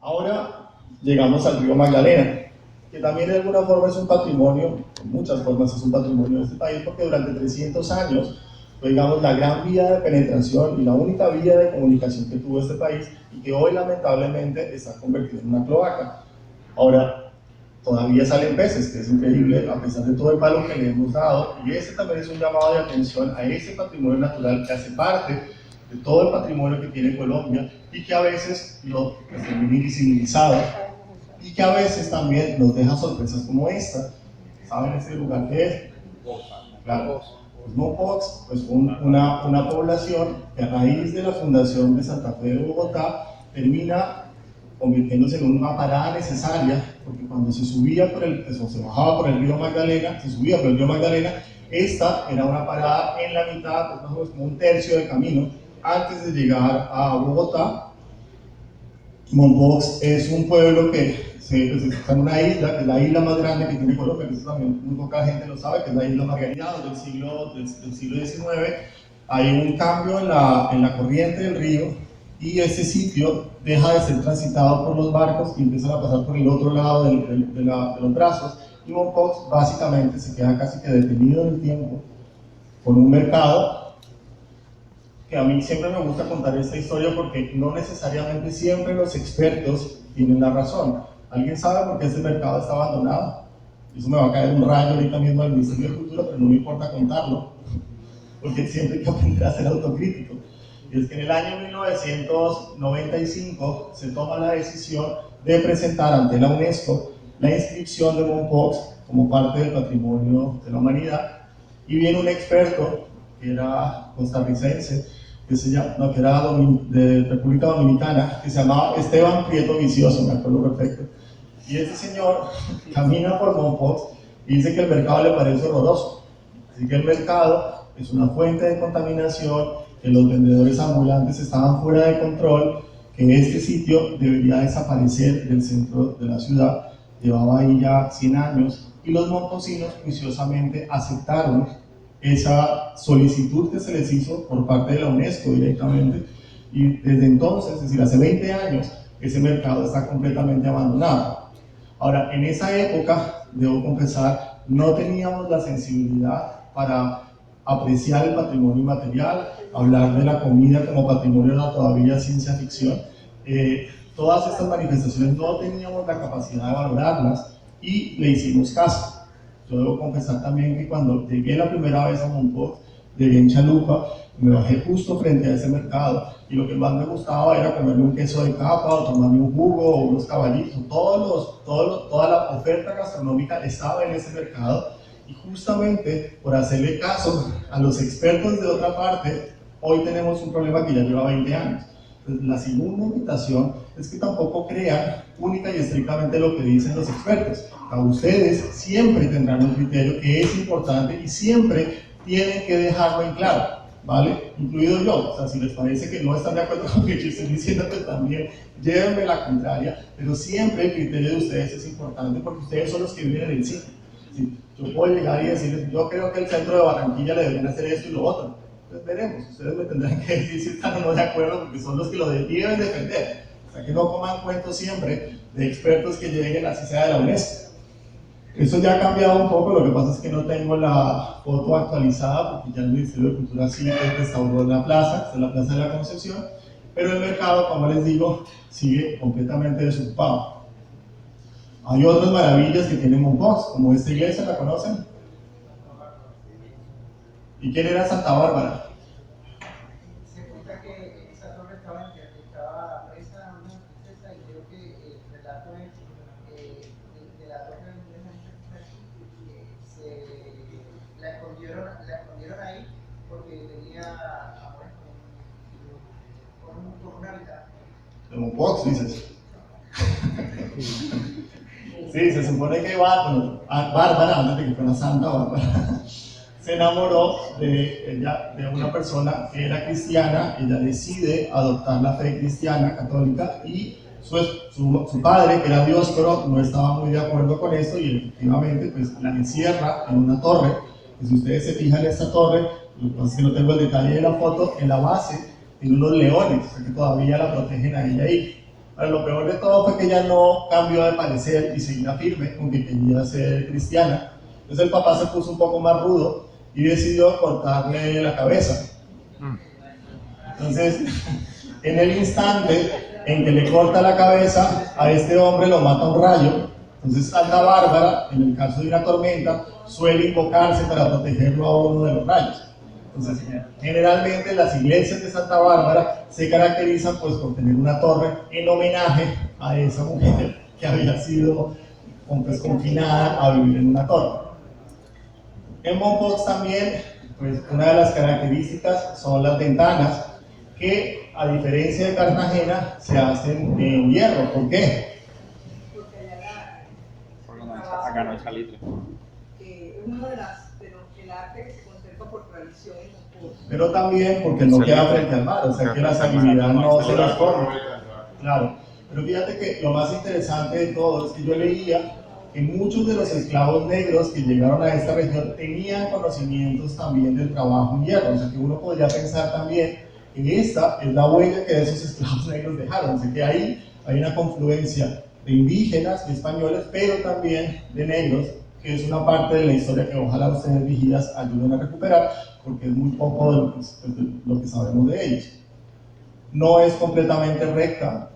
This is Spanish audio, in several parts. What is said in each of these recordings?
Ahora llegamos al río Magdalena, que también de alguna forma es un patrimonio, en muchas formas es un patrimonio de este país, porque durante 300 años fue, digamos, la gran vía de penetración y la única vía de comunicación que tuvo este país y que hoy lamentablemente está convertida en una cloaca. Ahora, todavía salen peces, que es increíble, a pesar de todo el palo que le hemos dado, y ese también es un llamado de atención a ese patrimonio natural que hace parte de todo el patrimonio que tiene Colombia y que a veces lo termina invisibilizado y que a veces también nos deja sorpresas como esta. ¿Saben ese lugar qué es? Claro. Pues Mompox pues una población que a raíz de la fundación de Santa Fe de Bogotá termina convirtiéndose en una parada necesaria, porque cuando se subía por el, o se bajaba por el río Magdalena, se subía por el río Magdalena, esta era una parada en la mitad, pues más o menos como un tercio de camino, antes de llegar a Bogotá. Mompox es un pueblo que pues, está en una isla, que es la isla más grande que tiene Colombia, que eso también muy poca gente lo sabe, que es la isla Margarita, del siglo XIX. Hay un cambio en la corriente del río y ese sitio deja de ser transitado por los barcos y empiezan a pasar por el otro lado de los brazos, y Mompox básicamente se queda casi que detenido en el tiempo con un mercado que a mí siempre me gusta contar esta historia porque no necesariamente siempre los expertos tienen la razón. ¿Alguien sabe por qué ese mercado está abandonado? Eso me va a caer un rayo ahorita mismo al Ministerio de Cultura, pero no me importa contarlo, porque siempre hay que aprender a ser autocrítico. Y es que en el año 1995 se toma la decisión de presentar ante la UNESCO la inscripción de Mompox como parte del patrimonio de la humanidad, y viene un experto que era costarricense, que era de República Dominicana, que se llamaba Esteban Prieto Vicioso, me acuerdo perfecto. Y ese señor camina por Mompox y dice que el mercado le parece horroroso. Así que el mercado es una fuente de contaminación, que los vendedores ambulantes estaban fuera de control, que este sitio debería desaparecer del centro de la ciudad. Llevaba ahí ya 100 años y los montosinos juiciosamente aceptaron esa solicitud que se les hizo por parte de la UNESCO directamente, y desde entonces, es decir, hace 20 años, ese mercado está completamente abandonado. Ahora, en esa época, debo confesar, no teníamos la sensibilidad para apreciar el patrimonio inmaterial, hablar de la comida como patrimonio era todavía ciencia ficción. Todas estas manifestaciones no teníamos la capacidad de valorarlas y le hicimos caso. Yo debo confesar también que cuando llegué la primera vez a Mompox, llegué en chalupa, me bajé justo frente a ese mercado y lo que más me gustaba era comerme un queso de capa o tomarme un jugo o unos caballitos. Toda la oferta gastronómica estaba en ese mercado, y justamente por hacerle caso a los expertos de otra parte, hoy tenemos un problema que ya lleva 20 años. Entonces, la segunda invitación es que tampoco crean única y estrictamente lo que dicen los expertos. A ustedes siempre tendrán un criterio que es importante y siempre tienen que dejarlo en claro, ¿vale? Incluido yo. O sea, si les parece que no están de acuerdo con lo que yo estoy diciendo, pues también llévenme la contraria, pero siempre el criterio de ustedes es importante porque ustedes son los que viven en el sitio. ¿Sí? Yo puedo llegar y decirles, yo creo que el centro de Barranquilla le deberían hacer esto y lo otro. Pues veremos, ustedes me tendrán que decir si están o no de acuerdo, porque son los que lo deben defender. O sea, que no coman cuentos siempre de expertos que lleguen así sea de la UNESCO. Eso ya ha cambiado un poco, lo que pasa es que no tengo la foto actualizada, porque ya el Ministerio de Cultura sí restauró la plaza, esta es la Plaza de la Concepción, pero el mercado, como les digo, sigue completamente desocupado. Hay otras maravillas que tiene Mompox, como esta iglesia, ¿la conocen? ¿Y quién era Santa Bárbara? Se cuenta que esa torre estaba presa una princesa, y creo que el relato es de la torre la escondieron ahí porque tenía amores con una habitante. De Mompox, dices. Sí, se supone que Bárbara, antes de que fuera Santa Bárbara, se enamoró de una persona que era cristiana. Ella decide adoptar la fe cristiana católica y su padre, que era Dioscoro, no estaba muy de acuerdo con esto y efectivamente pues, la encierra en una torre. Y si ustedes se fijan en esta torre, lo que pasa es que no tengo el detalle de la foto, en la base tiene unos leones, o sea que todavía la protegen a ella ahí. Pero lo peor de todo fue que ella no cambió de parecer y seguía firme, aunque quería ser cristiana. Entonces el papá se puso un poco más rudo y decidió cortarle la cabeza. Entonces, en el instante en que le corta la cabeza, a este hombre lo mata un rayo. Entonces Santa Bárbara, en el caso de una tormenta, suele invocarse para protegerlo a uno de los rayos. Entonces, generalmente las iglesias de Santa Bárbara se caracterizan pues, por tener una torre en homenaje a esa mujer que había sido pues, confinada a vivir en una torre. En Mompox también, pues, una de las características son las ventanas, que a diferencia de Cartagena se hacen en hierro. ¿Por qué? Porque acá no hay salitre. Es uno de el arte que se conserva por tradición en los pueblos. Pero también porque no queda frente al mar, o sea que la salinidad no se las come. Claro, pero fíjate que lo más interesante de todo es que yo leía que muchos de los esclavos negros que llegaron a esta región tenían conocimientos también del trabajo en hierro, o sea que uno podría pensar también que esta es la huella que esos esclavos negros dejaron, o sea que ahí hay una confluencia de indígenas y españoles, pero también de negros, que es una parte de la historia que ojalá ustedes vigilas ayuden a recuperar, porque es muy poco de lo que sabemos de ellos. No es completamente recta,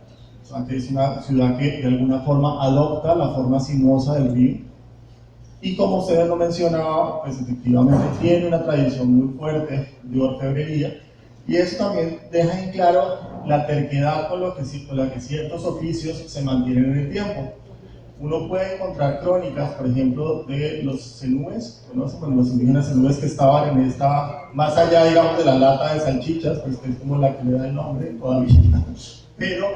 o sea que es una ciudad que de alguna forma adopta la forma sinuosa del río, y como ustedes lo mencionaban, pues efectivamente tiene una tradición muy fuerte de orfebrería, y eso también deja en claro la terquedad con la que ciertos oficios se mantienen en el tiempo. Uno puede encontrar crónicas, por ejemplo, de los cenúes, ¿conocen? Bueno, los indígenas cenúes que estaban en esta, más allá, digamos, de la lata de salchichas, pues que es como la que le da el nombre todavía, pero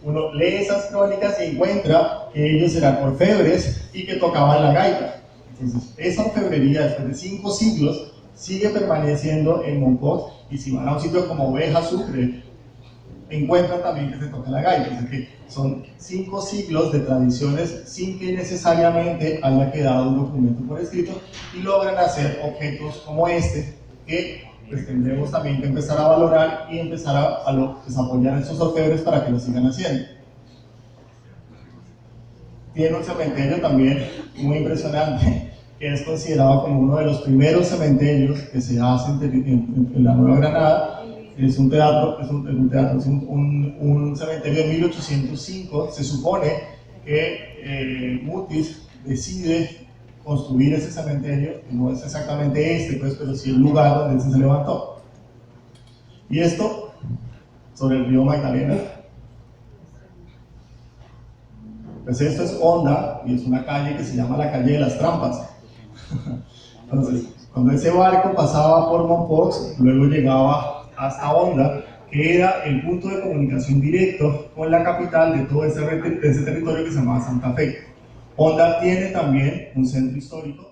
uno lee esas crónicas y encuentra que ellos eran orfebres y que tocaban la gaita. Entonces, esa orfebrería, después de 5 siglos, sigue permaneciendo en Mompox, y si van a un sitio como Oveja, Sucre, encuentran también que se toca la gaita, o sea que son 5 siglos de tradiciones sin que necesariamente haya quedado un documento por escrito, y logran hacer objetos como este, que pues tendremos también que empezar a valorar y empezar a pues, apoyar a estos orfebres para que lo sigan haciendo. Tiene un cementerio también muy impresionante, que es considerado como uno de los primeros cementerios que se hacen en la Nueva Granada. Es un cementerio de 1805. Se supone que Mutis decide construir ese cementerio, que no es exactamente este, pues, pero sí el lugar donde se levantó. Y esto sobre el río Magdalena. Pues esto es Honda, y es una calle que se llama la calle de las Trampas. Entonces, cuando ese barco pasaba por Mompox, luego llegaba hasta Honda, que era el punto de comunicación directo con la capital de todo ese territorio que se llamaba Santa Fe. Honda tiene también un centro histórico.